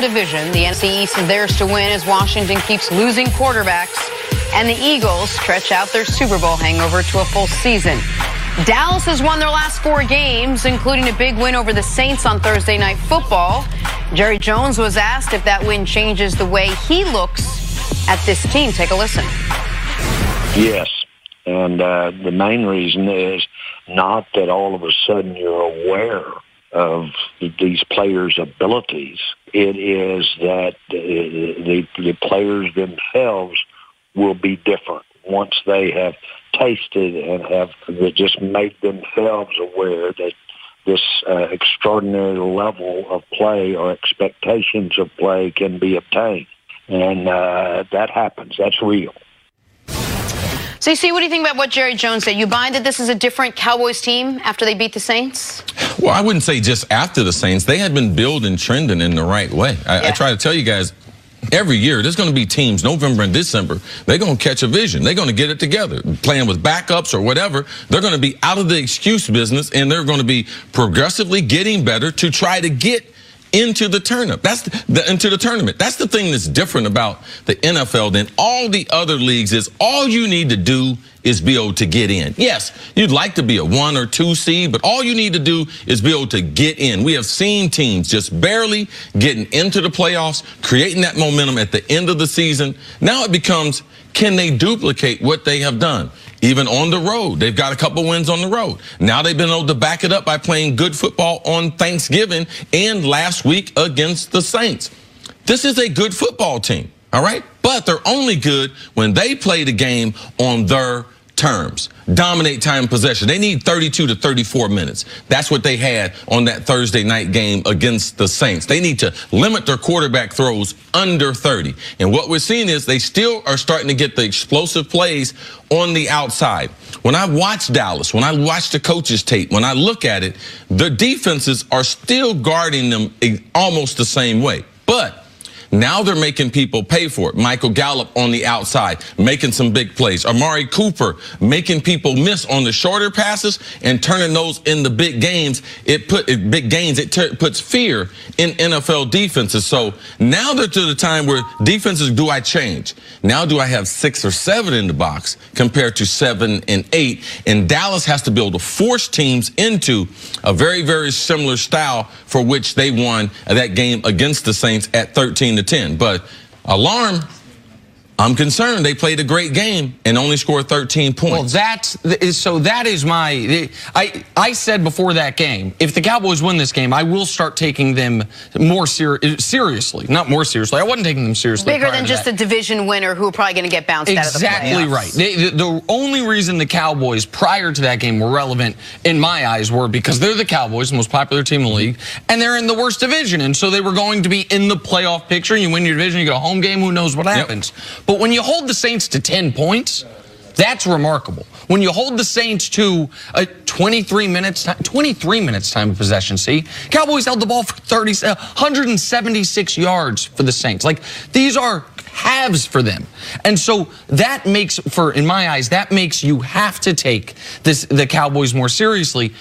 division. The NFC East is theirs to win as Washington keeps losing quarterbacks, and the Eagles stretch out their Super Bowl hangover to a full season. Dallas has won their last 4 games, including a big win over the Saints on Thursday Night Football. Jerry Jones was asked if that win changes the way he looks at this team. Take a listen. Yes, and the main reason is not that all of a sudden you're aware of these players' abilities. It is that the players themselves will be different once they have tasted and have just made themselves aware that this extraordinary level of play or expectations of play can be obtained. And that happens. That's real. CC, what do you think about what Jerry Jones said? You buy that this is a different Cowboys team after they beat the Saints? Well, I wouldn't say just after the Saints. They had been building, trending in the right way. I try to tell you guys, every year there's going to be teams, November and December, they're going to catch a vision. They're going to get it together. Playing with backups or whatever, they're going to be out of the excuse business, and they're going to be progressively getting better to try to get into the tournament. That's the thing that's different about the NFL than all the other leagues is all you need to do is be able to get in. Yes, you'd like to be a 1 or 2 seed, but all you need to do is be able to get in. We have seen teams just barely getting into the playoffs, creating that momentum at the end of the season. Now it becomes, can they duplicate what they have done? Even on the road, they've got a couple wins on the road. Now they've been able to back it up by playing good football on Thanksgiving and last week against the Saints. This is a good football team, all right? But they're only good when they play the game on their terms. Dominate time possession. They need 32 to 34 minutes. That's what they had on that Thursday night game against the Saints. They need to limit their quarterback throws under 30. And what we're seeing is they still are starting to get the explosive plays on the outside. When I watch Dallas, when I watch the coaches' tape, when I look at it, the defenses are still guarding them almost the same way. But now they're making people pay for it. Michael Gallup on the outside, making some big plays. Amari Cooper making people miss on the shorter passes and turning those into big games. It puts fear in NFL defenses. So now they're to the time where defenses, do I change? Now do I have 6 or 7 in the box compared to 7 and 8? And Dallas has to be able to force teams into a very, very similar style for which they won that game against the Saints at 13-10. But alarm, I'm concerned. They played a great game and only scored 13 points. Well, that is my. I said before that game, if the Cowboys win this game, I will start taking them more seriously. Not more seriously. I wasn't taking them seriously. Bigger than just a division winner who are probably going to get bounced out of the playoffs. Exactly right. The only reason the Cowboys prior to that game were relevant in my eyes were because they're the Cowboys, the most popular team in the league, and they're in the worst division, and so they were going to be in the playoff picture. You win your division, you get a home game. Who knows what happens? But when you hold the Saints to 10 points, that's remarkable. When you hold the Saints to a 23 minutes time of possession, see? Cowboys held the ball for 176 yards for the Saints. Like, these are halves for them. And so that makes, in my eyes, that makes you have to take the Cowboys more seriously.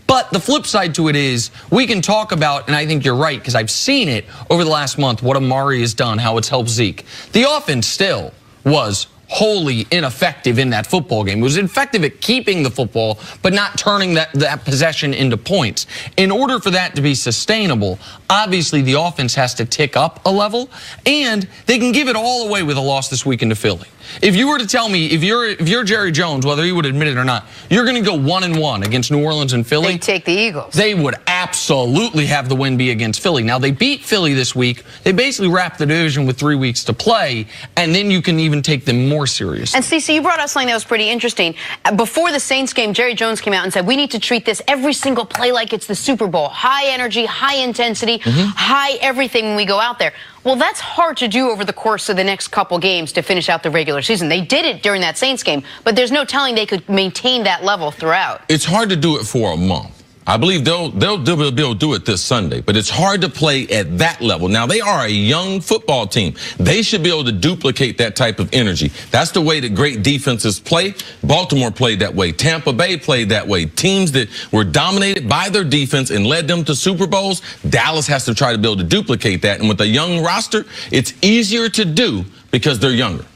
But the flip side to it is we can talk about, and I think you're right, because I've seen it over the last month, what Amari has done, how it's helped Zeke. The offense still was wholly ineffective in that football game. It was effective at keeping the football, but not turning that possession into points. In order for that to be sustainable, obviously the offense has to tick up a level, and they can give it all away with a loss this weekend to Philly. If you were to tell me, if you're Jerry Jones, whether he would admit it or not, you're going to go 1-1 against New Orleans and Philly. They take the Eagles. They would absolutely have the win be against Philly. Now, they beat Philly this week. They basically wrapped the division with 3 weeks to play, and then you can even take them more seriously. And CC, you brought up something that was pretty interesting. Before the Saints game, Jerry Jones came out and said, we need to treat this every single play like it's the Super Bowl. High energy, high intensity, high everything when we go out there. Well, that's hard to do over the course of the next couple games to finish out the regular season. They did it during that Saints game, but there's no telling they could maintain that level throughout. It's hard to do it for a month. I believe they'll be able to do it this Sunday, but it's hard to play at that level. Now, they are a young football team. They should be able to duplicate that type of energy. That's the way that great defenses play. Baltimore played that way. Tampa Bay played that way. Teams that were dominated by their defense and led them to Super Bowls, Dallas has to try to be able to duplicate that. And with a young roster, it's easier to do because they're younger.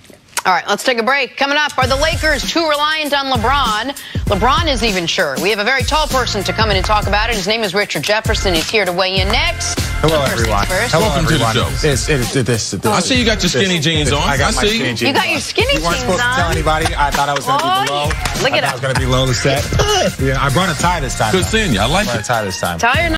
All right, let's take a break. Coming up, are the Lakers too reliant on LeBron? LeBron isn't even sure. We have a very tall person to come in and talk about it. His name is Richard Jefferson. He's here to weigh in next. Hello, everyone. Welcome to the show. I see you got your skinny jeans on. I see you. You got your skinny jeans on. You weren't supposed to tell anybody. I thought I was going to be below. Look at I was going to be low to set. Yeah, I brought a tie this time. Good seeing you. I like it. I brought a tie this time. Tie or not?